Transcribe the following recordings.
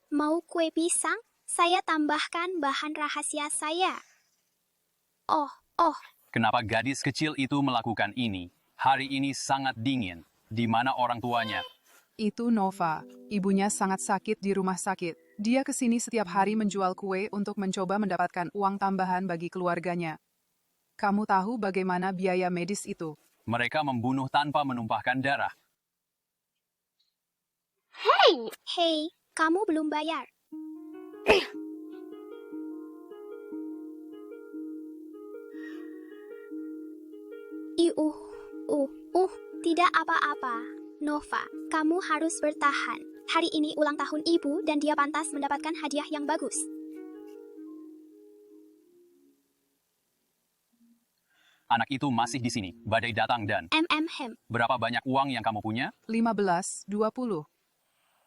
Mau kue pisang? Saya tambahkan bahan rahasia saya. Oh, Kenapa gadis kecil itu melakukan ini? Hari ini sangat dingin. Di mana orang tuanya? Itu Nova. Ibunya sangat sakit di rumah sakit. Dia kesini setiap hari menjual kue untuk mencoba mendapatkan uang tambahan bagi keluarganya. Kamu tahu bagaimana biaya medis itu? Mereka membunuh tanpa menumpahkan darah. hei, kamu belum bayar. Tidak apa-apa. Nova, kamu harus bertahan. Hari ini ulang tahun ibu dan dia pantas mendapatkan hadiah yang bagus. Anak itu masih di sini. Badai datang dan... Berapa banyak uang yang kamu punya? 15, 20.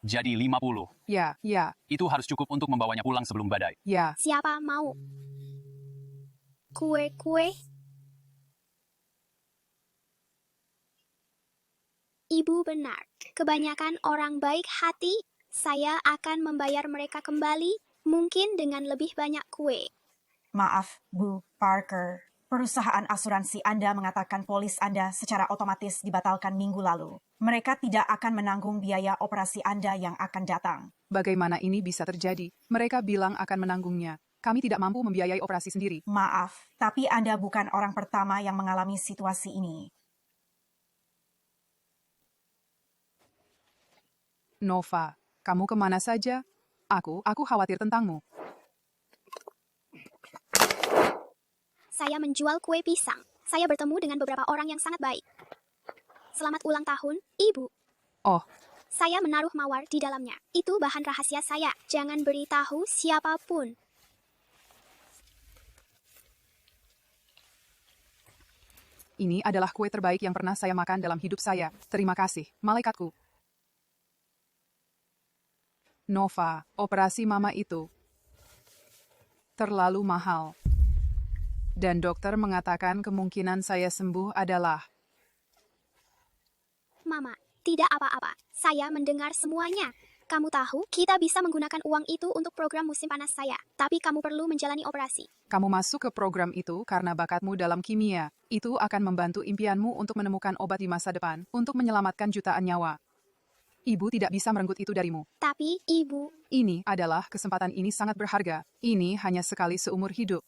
Jadi 50. Ya, Itu harus cukup untuk membawanya pulang sebelum badai. ya. Siapa mau? Kue. Ibu benar. Kebanyakan orang baik hati. Saya akan membayar mereka kembali, mungkin dengan lebih banyak kue. Maaf, Bu Parker. Perusahaan asuransi Anda mengatakan polis Anda secara otomatis dibatalkan minggu lalu. Mereka tidak akan menanggung biaya operasi Anda yang akan datang. Bagaimana ini bisa terjadi? Mereka bilang akan menanggungnya. Kami tidak mampu membiayai operasi sendiri. Maaf, tapi Anda bukan orang pertama yang mengalami situasi ini. Nova, kamu kemana saja? Aku khawatir tentangmu. Saya menjual kue pisang. Saya bertemu dengan beberapa orang yang sangat baik. Selamat ulang tahun, Ibu. Oh, Saya menaruh mawar di dalamnya. Itu bahan rahasia saya. Jangan beritahu siapapun. ini adalah kue terbaik yang pernah saya makan dalam hidup saya. Terima kasih, malaikatku. Nova, operasi mama itu terlalu mahal. Dan dokter mengatakan kemungkinan saya sembuh adalah... Mama, tidak apa-apa. Saya mendengar semuanya. Kamu tahu, kita bisa menggunakan uang itu untuk program musim panas saya. Tapi kamu perlu menjalani operasi. Kamu masuk ke program itu karena bakatmu dalam kimia. Itu akan membantu impianmu untuk menemukan obat di masa depan, untuk menyelamatkan jutaan nyawa. Ibu tidak bisa merenggut itu darimu. Tapi, Ibu, Ini adalah kesempatan ini sangat berharga. Ini hanya sekali seumur hidup.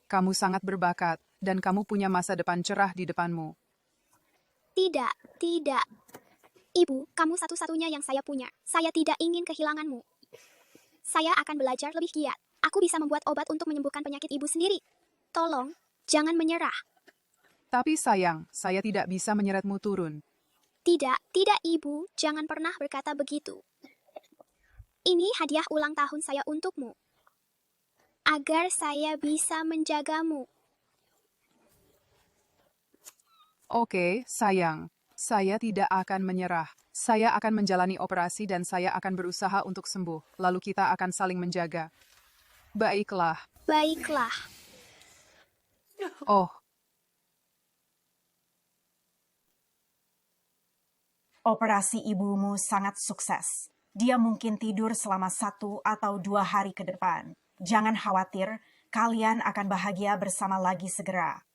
Kamu sangat berbakat, dan kamu punya masa depan cerah di depanmu. tidak. Ibu, kamu satu-satunya yang saya punya. Saya tidak ingin kehilanganmu. Saya akan belajar lebih giat. Aku bisa membuat obat untuk menyembuhkan penyakit ibu sendiri. Tolong, jangan menyerah. Tapi sayang, saya tidak bisa menyeretmu turun. Tidak, Ibu. Jangan pernah berkata begitu. Ini hadiah ulang tahun saya untukmu. Agar saya bisa menjagamu. Oke, sayang. Saya tidak akan menyerah. Saya akan menjalani operasi dan saya akan berusaha untuk sembuh. Lalu kita akan saling menjaga. Baiklah. Oh, Operasi ibumu sangat sukses. Dia mungkin tidur selama 1 atau 2 hari ke depan. Jangan khawatir, kalian akan bahagia bersama lagi segera.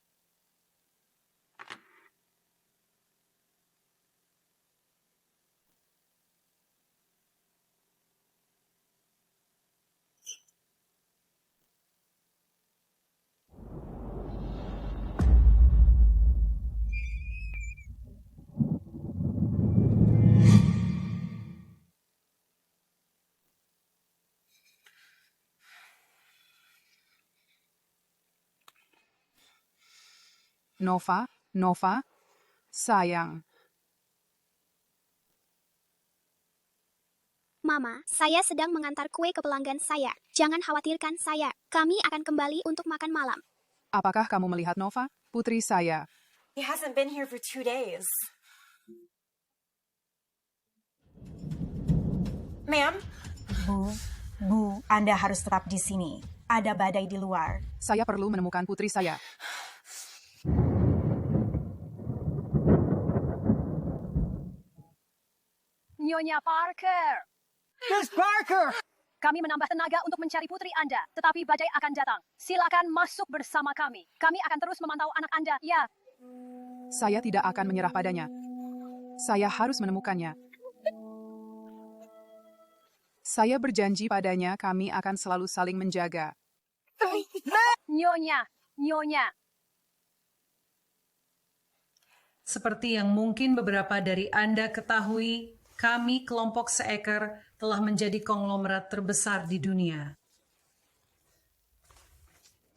Nova, sayang. Mama, saya sedang mengantar kue ke pelanggan saya. Jangan khawatirkan saya. Kami akan kembali untuk makan malam. Apakah kamu melihat Nova? Putri saya. He hasn't been here for 2 days. Ma'am? Bu, Anda harus tetap di sini. Ada badai di luar. Saya perlu menemukan putri saya. Nyonya Parker. Miss Parker! Kami menambah tenaga untuk mencari putri Anda, tetapi badai akan datang. Silakan masuk bersama kami. Kami akan terus memantau anak Anda, ya. Saya tidak akan menyerah padanya. Saya harus menemukannya. Saya berjanji padanya kami akan selalu saling menjaga. Nyonya, Nyonya. Seperti yang mungkin beberapa dari Anda ketahui, kami kelompok seekor telah menjadi konglomerat terbesar di dunia.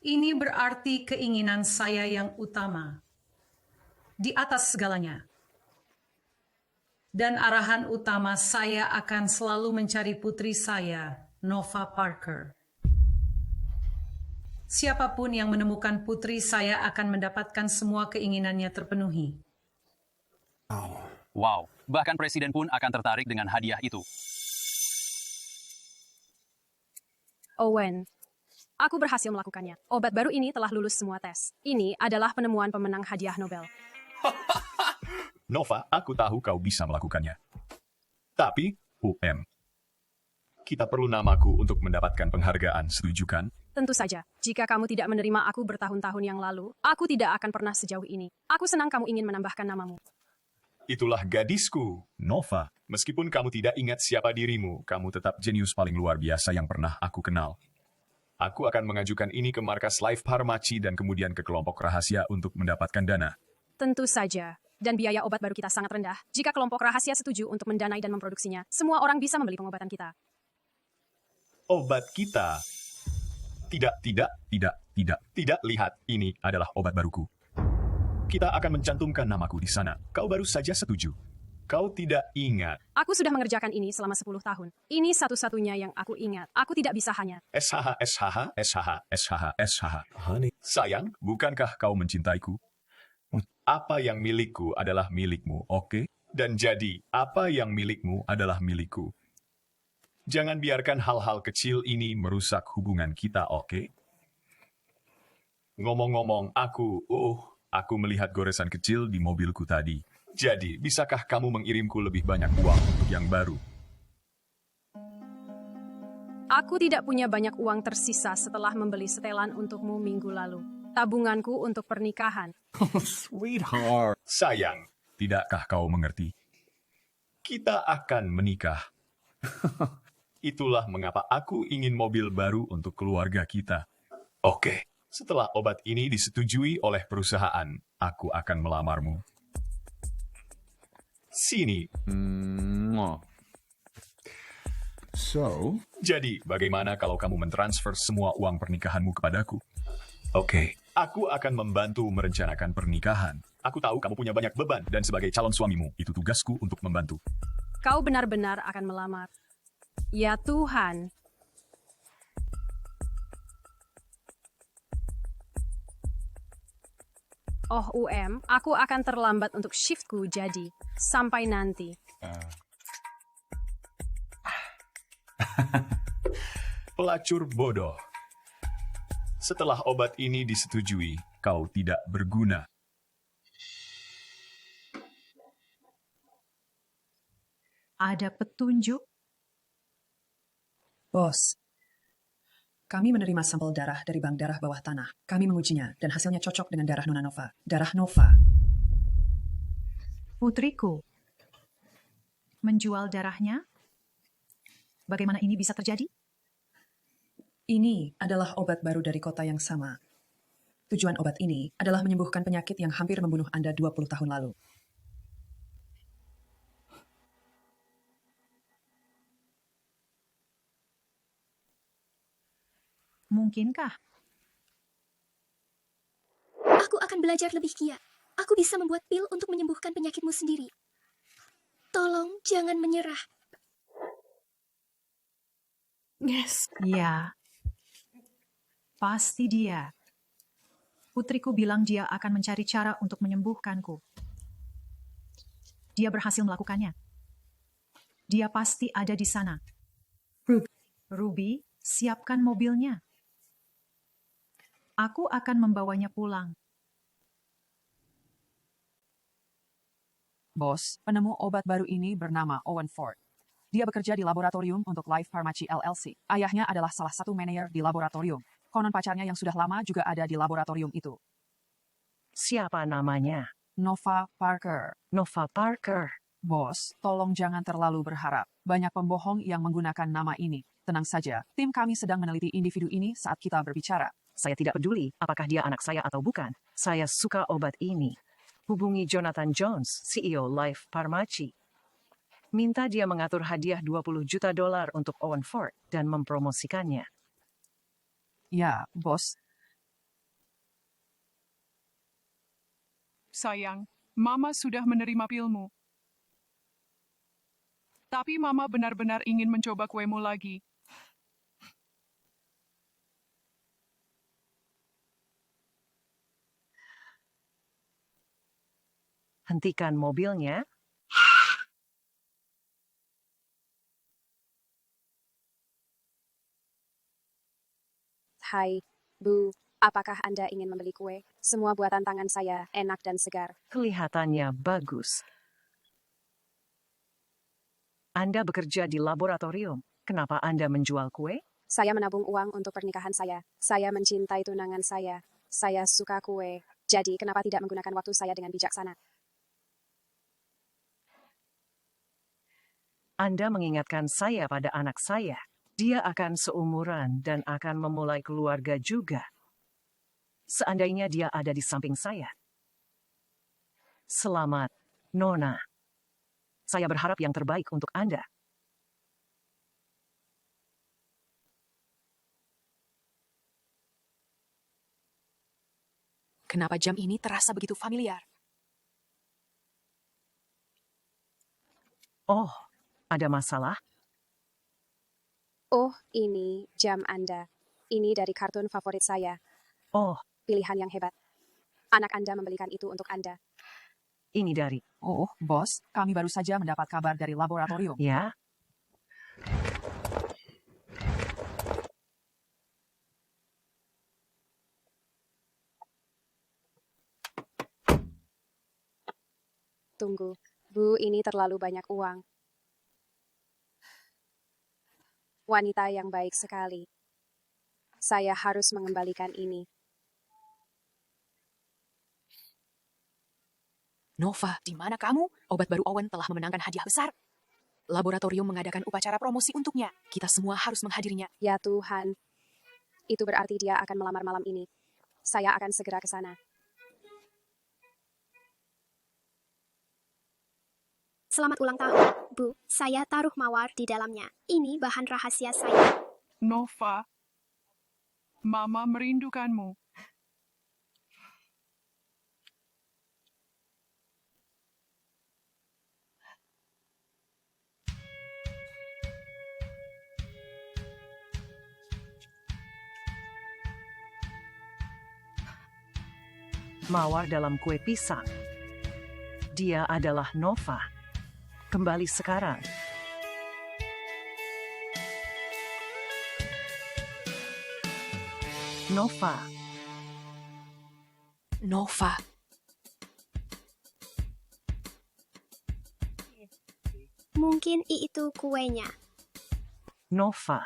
Ini berarti keinginan saya yang utama, di atas segalanya. Dan arahan utama saya akan selalu mencari putri saya, Nova Parker. Siapapun yang menemukan putri saya akan mendapatkan semua keinginannya terpenuhi. Wow, bahkan presiden pun akan tertarik dengan hadiah itu. Owen, aku berhasil melakukannya. Obat baru ini telah lulus semua tes. Ini adalah penemuan pemenang hadiah Nobel. Nova, aku tahu kau bisa melakukannya. Tapi, kita perlu namaku untuk mendapatkan penghargaan, setuju kan? Tentu saja, jika kamu tidak menerima aku bertahun-tahun yang lalu, aku tidak akan pernah sejauh ini. Aku senang kamu ingin menambahkan namamu. Itulah gadisku, Nova. Meskipun kamu tidak ingat siapa dirimu, kamu tetap jenius paling luar biasa yang pernah aku kenal. Aku akan mengajukan ini ke markas Life Pharmacy dan kemudian ke kelompok rahasia untuk mendapatkan dana. Tentu saja. Dan biaya obat baru kita sangat rendah. Jika kelompok rahasia setuju untuk mendanai dan memproduksinya, semua orang bisa membeli pengobatan kita. Obat kita? Tidak, lihat, ini adalah obat baruku. Kita akan mencantumkan namaku di sana. Kau baru saja setuju. Kau tidak ingat. Aku sudah mengerjakan ini selama 10 tahun. Ini satu-satunya yang aku ingat. Aku tidak bisa hanya. SHH. Honey. Sayang, bukankah kau mencintaiku? Apa yang milikku adalah milikmu, oke? Dan jadi, apa yang milikmu adalah milikku. Jangan biarkan hal-hal kecil ini merusak hubungan kita, oke? Ngomong-ngomong, aku melihat goresan kecil di mobilku tadi. Jadi, bisakah kamu mengirimku lebih banyak uang untuk yang baru? Aku tidak punya banyak uang tersisa setelah membeli setelan untukmu minggu lalu. Tabunganku untuk pernikahan. Sweetheart. Sayang, tidakkah kau mengerti? Kita akan menikah. Itulah mengapa aku ingin mobil baru untuk keluarga kita. Oke, setelah obat ini disetujui oleh perusahaan, aku akan melamarmu. Sini. Jadi, bagaimana kalau kamu mentransfer semua uang pernikahanmu kepadaku? Oke. Aku akan membantu merencanakan pernikahan. Aku tahu kamu punya banyak beban, dan sebagai calon suamimu, itu tugasku untuk membantu. Kau benar-benar akan melamar. Ya Tuhan. Oh aku akan terlambat untuk shiftku jadi. Sampai nanti. Pelacur bodoh. Setelah obat ini disetujui, kau tidak berguna. Ada petunjuk? Bos, kami menerima sampel darah dari bank darah bawah tanah. Kami mengujinya dan hasilnya cocok dengan darah Nona Nova. Darah Nova. Putriku, menjual darahnya? Bagaimana ini bisa terjadi? Ini adalah obat baru dari kota yang sama. Tujuan obat ini adalah menyembuhkan penyakit yang hampir membunuh Anda 20 tahun lalu. Mungkinkah? Aku akan belajar lebih giat. Aku bisa membuat pil untuk menyembuhkan penyakitmu sendiri. Tolong jangan menyerah. Yes. Ya. Pasti dia. Putriku bilang dia akan mencari cara untuk menyembuhkanku. Dia berhasil melakukannya. Dia pasti ada di sana. Ruby, siapkan mobilnya. Aku akan membawanya pulang. Bos, penemu obat baru ini bernama Owen Ford. Dia bekerja di laboratorium untuk Life Pharmacy LLC. Ayahnya adalah salah satu manajer di laboratorium. Konon pacarnya yang sudah lama juga ada di laboratorium itu. Siapa namanya? Nova Parker. Nova Parker. Bos, tolong jangan terlalu berharap. Banyak pembohong yang menggunakan nama ini. Tenang saja, tim kami sedang meneliti individu ini saat kita berbicara. Saya tidak peduli apakah dia anak saya atau bukan. Saya suka obat ini. Hubungi Jonathan Jones, CEO Life Pharmacy. Minta dia mengatur hadiah $20 juta untuk Owen Ford dan mempromosikannya. Ya, bos. Sayang, Mama sudah menerima pilmu. Tapi Mama benar-benar ingin mencoba kuemu lagi. Hentikan mobilnya. Hai, Bu. Apakah Anda ingin membeli kue? Semua buatan tangan saya enak dan segar. Kelihatannya bagus. Anda bekerja di laboratorium. Kenapa Anda menjual kue? Saya menabung uang untuk pernikahan saya. Saya mencintai tunangan saya. Saya suka kue. Jadi, kenapa tidak menggunakan waktu saya dengan bijaksana? Anda mengingatkan saya pada anak saya. Dia akan seumuran dan akan memulai keluarga juga. Seandainya dia ada di samping saya. Selamat, Nona. Saya berharap yang terbaik untuk Anda. Kenapa jam ini terasa begitu familiar? Oh, ada masalah? Oh, ini jam Anda. Ini dari kartun favorit saya. Oh, Pilihan yang hebat. Anak Anda membelikan itu untuk Anda. ini dari... Oh, bos, kami baru saja mendapat kabar dari laboratorium. Ya? Tunggu. Bu, ini terlalu banyak uang. Wanita yang baik sekali. Saya harus mengembalikan ini. Nova, di mana kamu? Obat baru Owen telah memenangkan hadiah besar. Laboratorium mengadakan upacara promosi untuknya. Kita semua harus menghadirinya. Ya Tuhan. Itu berarti dia akan melamar malam ini. Saya akan segera ke sana. Selamat ulang tahun, Bu. Saya taruh mawar di dalamnya. Ini bahan rahasia saya. Nova, Mama merindukanmu. Mawar dalam kue pisang. Dia adalah Nova. Kembali sekarang. Nova. Nova. Mungkin itu kuenya. Nova.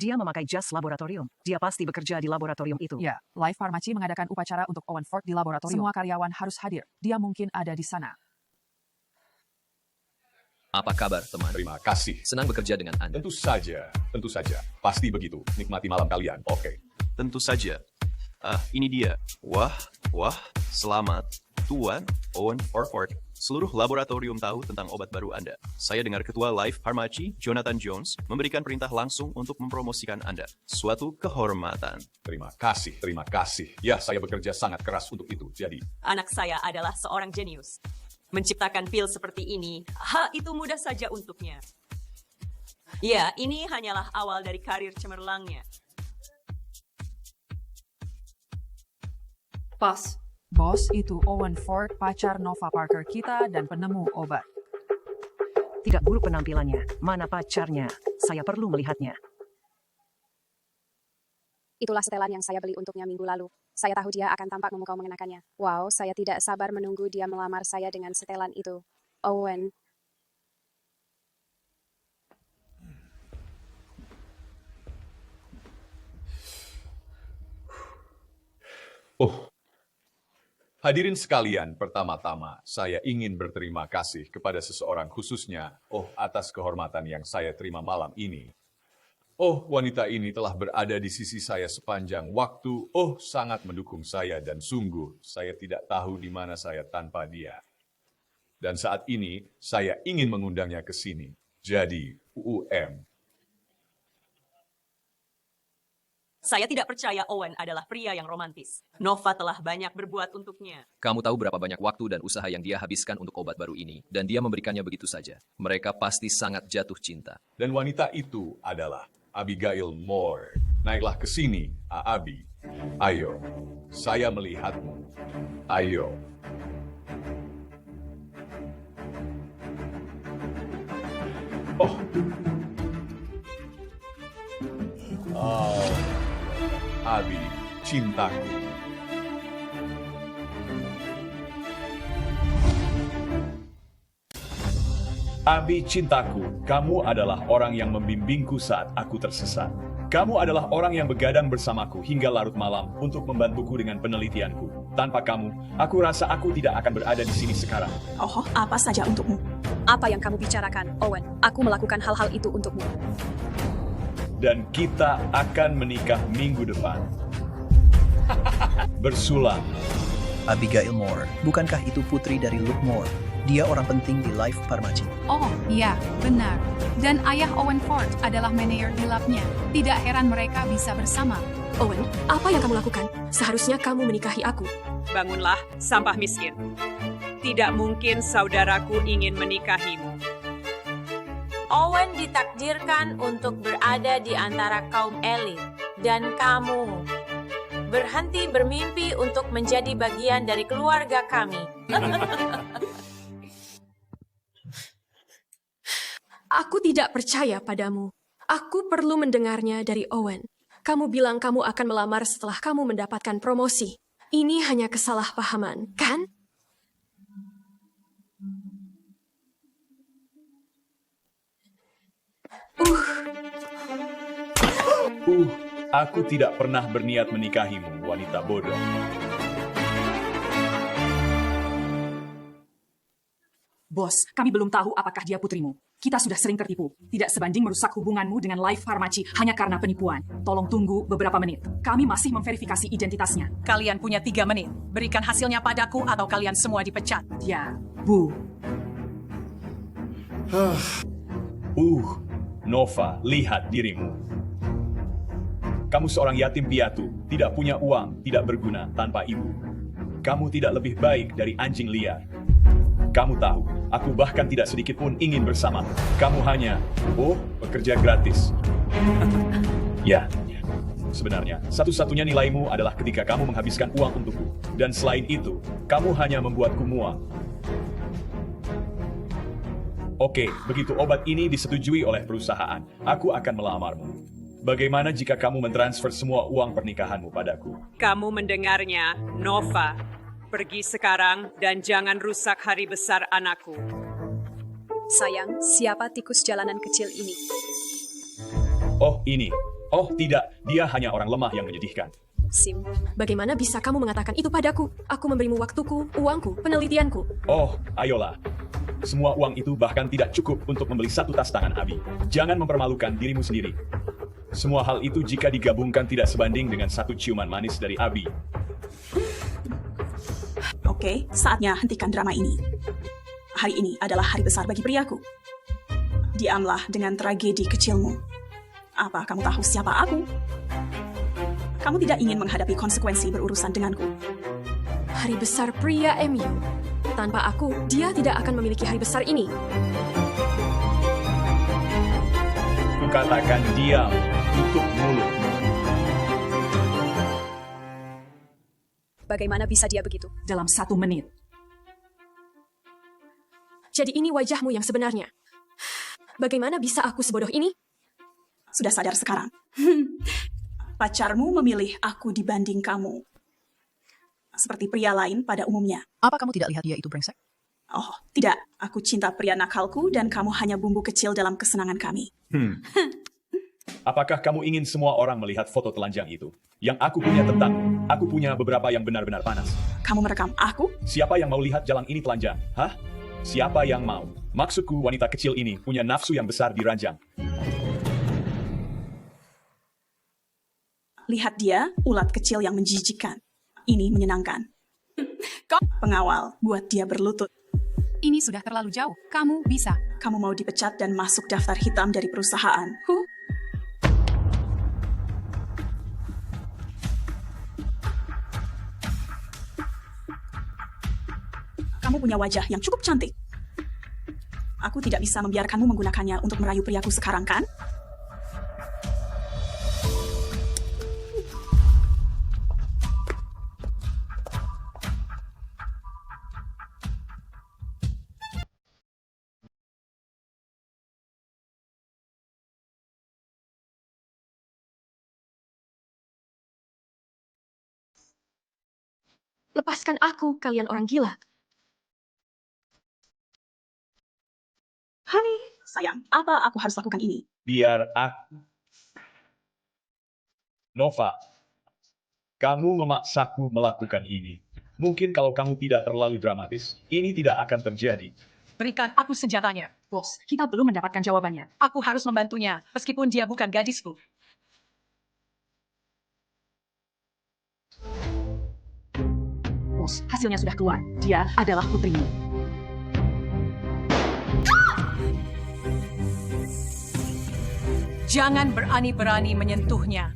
Dia memakai jas laboratorium. Dia pasti bekerja di laboratorium itu. Ya, Life Pharmacy mengadakan upacara untuk Owen Ford di laboratorium. Semua karyawan harus hadir. Dia mungkin ada di sana. Apa kabar, teman? Terima kasih. Senang bekerja dengan Anda. Tentu saja. Pasti begitu. Nikmati malam kalian. Oke. Tentu saja. Ini dia. Wah, selamat, Tuan Owen Orford. Seluruh laboratorium tahu tentang obat baru Anda. Saya dengar Ketua Life Pharmacy, Jonathan Jones, memberikan perintah langsung untuk mempromosikan Anda. Suatu kehormatan. Terima kasih. Ya, saya bekerja sangat keras untuk itu. Jadi, Anak saya adalah seorang jenius. Menciptakan pil seperti ini, itu mudah saja untuknya. Ya, ini hanyalah awal dari karir cemerlangnya. Bos, itu Owen Ford, pacar Nova Parker kita dan penemu obat. Tidak buruk penampilannya. Mana pacarnya? Saya perlu melihatnya. Itulah setelan yang saya beli untuknya minggu lalu. Saya tahu dia akan tampak memukau mengenakannya. Wow, saya tidak sabar menunggu dia melamar saya dengan setelan itu. Owen. Oh, hadirin sekalian, pertama-tama saya ingin berterima kasih kepada seseorang khususnya, atas kehormatan yang saya terima malam ini. Wanita ini telah berada di sisi saya sepanjang waktu. Sangat mendukung saya dan sungguh saya tidak tahu di mana saya tanpa dia. Dan saat ini saya ingin mengundangnya ke sini. Jadi, Saya tidak percaya Owen adalah pria yang romantis. Nova telah banyak berbuat untuknya. Kamu tahu berapa banyak waktu dan usaha yang dia habiskan untuk obat baru ini, dan dia memberikannya begitu saja. Mereka pasti sangat jatuh cinta. Dan wanita itu adalah Abigail Moore. Naiklah ke sini, Abi. Ayo, saya melihatmu. Ayo. Abi, cintaku. Abi, cintaku, kamu adalah orang yang membimbingku saat aku tersesat. Kamu adalah orang yang begadang bersamaku hingga larut malam untuk membantuku dengan penelitianku. Tanpa kamu, aku rasa aku tidak akan berada di sini sekarang. Apa saja untukmu? Apa yang kamu bicarakan, Owen? Aku melakukan hal-hal itu untukmu. Dan kita akan menikah minggu depan. Bersulam. Abigail Moore, bukankah itu putri dari Luke Moore? Dia orang penting di Life Pharmacy. Oh, iya, benar. Dan ayah Owen Ford adalah manajer di labnya. Tidak heran mereka bisa bersama. Owen, apa yang kamu lakukan? Seharusnya kamu menikahi aku. Bangunlah, sampah miskin. Tidak mungkin saudaraku ingin menikahimu. Owen ditakdirkan untuk berada di antara kaum elit, dan kamu berhenti bermimpi untuk menjadi bagian dari keluarga kami. Aku tidak percaya padamu. Aku perlu mendengarnya dari Owen. Kamu bilang kamu akan melamar setelah kamu mendapatkan promosi. Ini hanya kesalahpahaman, kan? Aku tidak pernah berniat menikahimu, wanita bodoh. Bos, kami belum tahu apakah dia putrimu. Kita sudah sering tertipu. Tidak sebanding merusak hubunganmu dengan Life Pharmacy hanya karena penipuan. Tolong tunggu beberapa menit. Kami masih memverifikasi identitasnya. Kalian punya 3 menit. Berikan hasilnya padaku atau kalian semua dipecat. Ya, Bu. Nova, lihat dirimu. Kamu seorang yatim piatu, tidak punya uang, tidak berguna, tanpa ibu. Kamu tidak lebih baik dari anjing liar. Kamu tahu, aku bahkan tidak sedikit pun ingin bersama. Kamu hanya, pekerja gratis. Ya, sebenarnya, satu-satunya nilaimu adalah ketika kamu menghabiskan uang untukku. Dan selain itu, kamu hanya membuatku muak. Oke, begitu obat ini disetujui oleh perusahaan, aku akan melamarmu. Bagaimana jika kamu mentransfer semua uang pernikahanmu padaku? Kamu mendengarnya, Nova. Pergi sekarang dan jangan rusak hari besar anakku. Sayang, siapa tikus jalanan kecil ini? Ini. Tidak, dia hanya orang lemah yang menyedihkan. Sim, bagaimana bisa kamu mengatakan itu padaku? Aku memberimu waktuku, uangku, penelitianku. Ayolah. Semua uang itu bahkan tidak cukup untuk membeli 1 tas tangan Abi. Jangan mempermalukan dirimu sendiri. Semua hal itu jika digabungkan tidak sebanding dengan 1 ciuman manis dari Abi. Oke, saatnya hentikan drama ini. Hari ini adalah hari besar bagi priaku. Diamlah dengan tragedi kecilmu. Apa kamu tahu siapa aku? Kamu tidak ingin menghadapi konsekuensi berurusan denganku. Hari besar pria MU. Tanpa aku, dia tidak akan memiliki hari besar ini. Kukatakan diam, tutup mulut. Bagaimana bisa dia begitu? Dalam 1 menit. Jadi ini wajahmu yang sebenarnya. Bagaimana bisa aku sebodoh ini? Sudah sadar sekarang. Pacarmu memilih aku dibanding kamu. Seperti pria lain pada umumnya. Apa kamu tidak lihat dia itu brengsek? Oh, tidak. Aku cinta pria nakalku dan kamu hanya bumbu kecil dalam kesenangan kami. Apakah kamu ingin semua orang melihat foto telanjang itu? Yang aku punya tentangmu. Aku punya beberapa yang benar-benar panas. Kamu merekam aku? Siapa yang mau lihat jalan ini telanjang? Hah? Siapa yang mau? Maksudku wanita kecil ini punya nafsu yang besar di ranjang. Lihat dia, ulat kecil yang menjijikkan. Ini menyenangkan. Pengawal, buat dia berlutut. Ini sudah terlalu jauh. Kamu bisa. Kamu mau dipecat dan masuk daftar hitam dari perusahaan. Kamu punya wajah yang cukup cantik. Aku tidak bisa membiarkanmu menggunakannya untuk merayu priaku sekarang, kan? Lepaskan aku, kalian orang gila. Hai, sayang, apa aku harus lakukan ini? Biar aku... Nova, kamu memaksaku melakukan ini. Mungkin kalau kamu tidak terlalu dramatis, ini tidak akan terjadi. Berikan aku senjatanya. Bos, kita belum mendapatkan jawabannya. Aku harus membantunya, meskipun dia bukan gadisku. Bos, hasilnya sudah keluar. Dia adalah putrimu. Jangan berani-berani menyentuhnya.